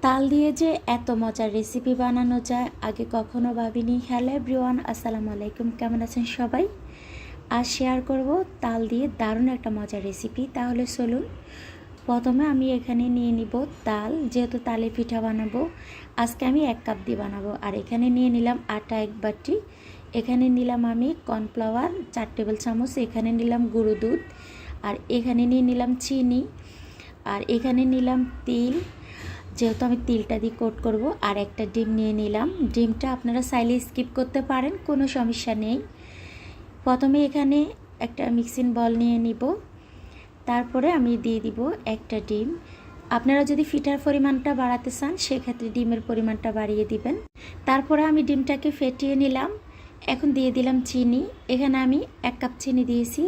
তাল দিয়ে যে এত মজার রেসিপি বানানো যায় আগে কখনো ভাবিনি। হ্যালো এভরিওয়ান, আসসালামু আলাইকুম। কেমন আছেন সবাই? আজ শেয়ার করব তাল দিয়ে দারুণ একটা মজার রেসিপি। তাহলে চলুন, প্রথমে আমি এখানে নিয়ে নিব তাল। যেহেতু তালে পিঠা বানাবো, আজকে আমি 1 কাপ দিয়ে বানাবো। আর এখানে নিয়ে নিলাম আটা 1 বাটি, এখানে নিলাম আমি কর্নফ্লাওয়ার 4 টেবিল চামচ, এখানে নিলাম গুঁড়ো দুধ, আর এখানে নিয়ে নিলাম চিনি, আর এখানে নিলাম তিল, যেহেতু আমি তিলটা দিয়ে কোট করব। আর একটা ডিম নিয়ে নিলাম। ডিমটা আপনারা চাইলে স্কিপ করতে পারেন, কোনো সমস্যা নেই। প্রথমে এখানে একটা মিক্সিং বল নিয়ে নিব, তারপরে আমি দিয়ে দিব একটা ডিম। আপনারা যদি ফিটার পরিমাণটা বাড়াতে চান সেক্ষেত্রে ডিমের পরিমাণটা বাড়িয়ে দিবেন। তারপরে আমি ডিমটাকে ফেটিয়ে নিলাম। এখন দিয়ে দিলাম চিনি। এখানে আমি 1 কাপ চিনি দিয়েছি।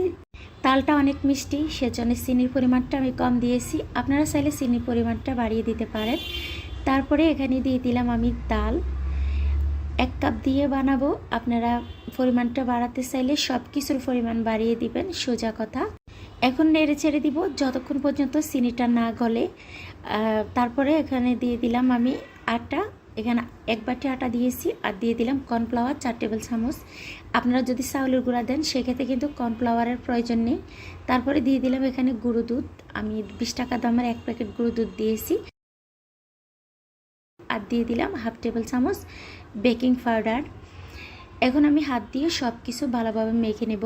তালটা অনেক মিষ্টি, সেজন্য চিনির পরিমাণটা আমি কম দিয়েছি। আপনারা চাইলে চিনির পরিমাণটা বাড়িয়ে দিতে পারেন। তারপরে এখানে দিয়ে দিলাম আমি তাল। 1 কাপ দিয়ে বানাবো, আপনারা পরিমাণটা বাড়াতে চাইলে সব কিছুর পরিমাণ বাড়িয়ে দিবেন, সোজা কথা। এখন নেড়ে ছেড়ে দিব যতক্ষণ পর্যন্ত চিনিটা না গলে। তারপরে এখানে দিয়ে দিলাম আমি আটা। এখানে 1 বাটি আটা দিয়েছি, আর দিয়ে দিলাম কর্নফ্লাওয়ার 4 টেবিল চামচ। আপনারা যদি চাউলের গুঁড়া দেন সেক্ষেত্রে কিন্তু কর্নফ্লাওয়ারের প্রয়োজন নেই। তারপরে দিয়ে দিলাম এখানে গুঁড়ো দুধ। আমি 20 টাকা দামের 1 প্যাকেট গুঁড়ো দুধ দিয়েছি। আর দিয়ে দিলাম 1/2 টেবিল চামচ বেকিং পাউডার। এখন আমি হাত দিয়ে সব কিছু ভালোভাবে মেখে নেব।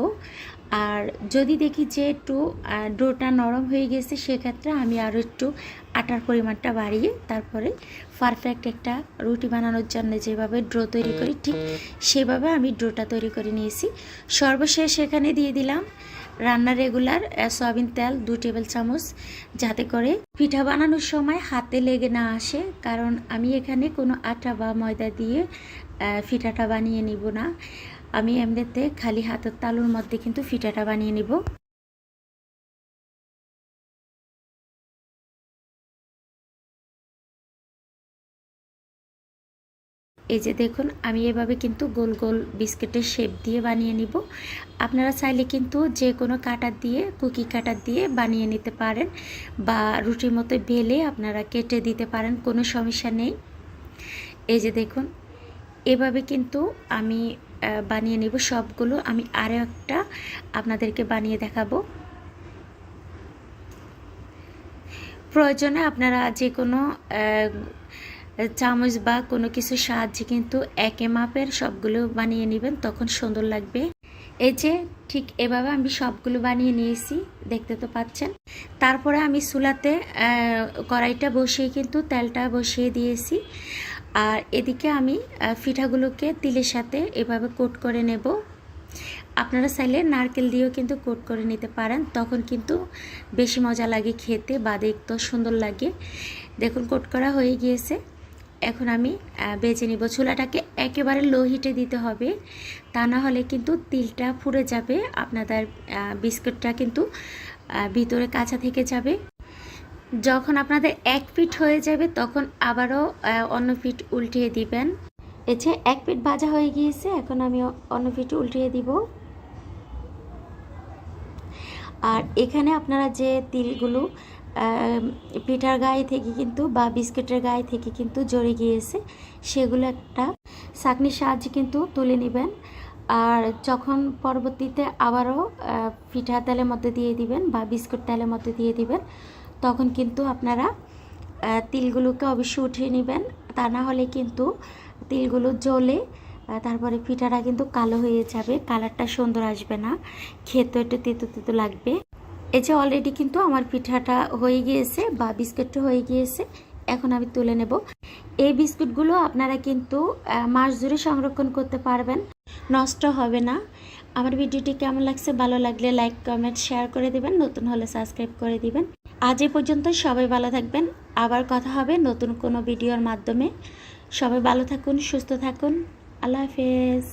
আর যদি দেখি যে একটু ডোটা নরম হয়ে গেছে সেক্ষেত্রে আমি আরও একটু আটার পরিমাণটা বাড়িয়ে তারপরে পারফেক্ট একটা রুটি বানানোর জন্য যেভাবে ডো তৈরি করি ঠিক সেভাবে আমি ডোটা তৈরি করে নিয়েছি। সর্বশেষ এখানে দিয়ে দিলাম রান্নার রেগুলার সয়াবিন তেল 2 টেবিল চামচ, যাতে করে পিঠা বানানোর সময় হাতে লেগে না আসে। কারণ আমি এখানে কোনো আটা বা ময়দা দিয়ে পিঠাটা বানিয়ে নিব না, আমি এমনিতে খালি হাতের তালুর মধ্যে কিন্তু পিঠাটা বানিয়ে নিব। এই যে দেখুন, আমি এভাবে কিন্তু গোল গোল বিস্কুটের শেপ দিয়ে বানিয়ে নিব। আপনারা চাইলে কিন্তু যে কোনো কাটার দিয়ে, কুকি কাটার দিয়ে বানিয়ে নিতে পারেন, বা রুটির মতো বেলে আপনারা কেটে দিতে পারেন, কোনো সমস্যা নেই। এই যে দেখুন, এভাবে কিন্তু আমি বানিয়ে নেব সবগুলো। আমি আরও একটা আপনাদেরকে বানিয়ে দেখাবো। প্রয়োজনে আপনারা যে কোনো চামচ বা কোনো কিছু সাহায্যে কিন্তু একই মাপের সবগুলো বানিয়ে নেবেন, তখন সুন্দর লাগবে। এই যে ঠিক এভাবে আমি সবগুলো বানিয়ে নিয়েছি, দেখতে তো পাচ্ছেন। তারপরে আমি চুলাতে কড়াইটা বসিয়ে কিন্তু তেলটা বসিয়ে দিয়েছি। আর এদিকে আমি পিঠাগুলোকে তিলের সাথে এভাবে কোট করে নেব। আপনারা চাইলে নারকেল দিয়েও কিন্তু কোট করে নিতে পারেন, তখন কিন্তু বেশি মজা লাগে খেতে, বা দেখতেও সুন্দর লাগে। দেখুন, কোট করা হয়ে গিয়েছে। এখন আমি ভেজে নিব। চুলাটাকে একেবারে লো হিটে দিতে হবে, তা না হলে কিন্তু তিলটা পুড়ে যাবে, আপনাদের বিস্কুটটা কিন্তু ভিতরে কাঁচা থেকে যাবে। যখন আপনাদের 1 পিঠ হয়ে যাবে তখন আবারও অন্য পিঠ উল্টিয়ে দিবেন। এই যে 1 পিঠ ভাজা হয়ে গিয়েছে, এখন আমি অন্য পিঠ উল্টিয়ে দিব। আর এখানে আপনারা যে তিলগুলো পিঠার গায়ে থেকে কিন্তু বা বিস্কুটের গায়ে থেকে কিন্তু জড়ে গিয়েছে, সেগুলো একটা ছাঁকনির সাহায্যে কিন্তু তুলে নেবেন। আর যখন পরবর্তীতে আবারও পিঠা তেলের মধ্যে দিয়ে দিবেন বা বিস্কুট তেলের মধ্যে দিয়ে দিবেন, তখন কিন্তু আপনারা তিলগুলোকে অবশ্যই উঠিয়ে নেবেন, তা না হলে কিন্তু তিলগুলো জ্বলে তারপরে পিঠাটা কিন্তু কালো হয়ে যাবে, কালারটা সুন্দর আসবে না, খেতে একটু তেতো তেতো লাগবে। এই যে অলরেডি কিন্তু আমার পিঠাটা হয়ে গিয়েছে বা বিস্কুটটা হয়ে গিয়েছে, এখন আমি তুলে নেব। এই বিস্কুটগুলো আপনারা কিন্তু মাস জুড়ে সংরক্ষণ করতে পারবেন, নষ্ট হবে না। আমার ভিডিওটি কেমন লাগছে, ভালো লাগলে লাইক কমেন্ট শেয়ার করে দিবেন, নতুন হলে সাবস্ক্রাইব করে দিবেন। আজ এ পর্যন্ত, সবাই ভালো থাকবেন। আবার কথা হবে নতুন কোনো ভিডিওর মাধ্যমে। সবাই ভালো থাকুন, সুস্থ থাকুন। আল্লাহ হাফেজ।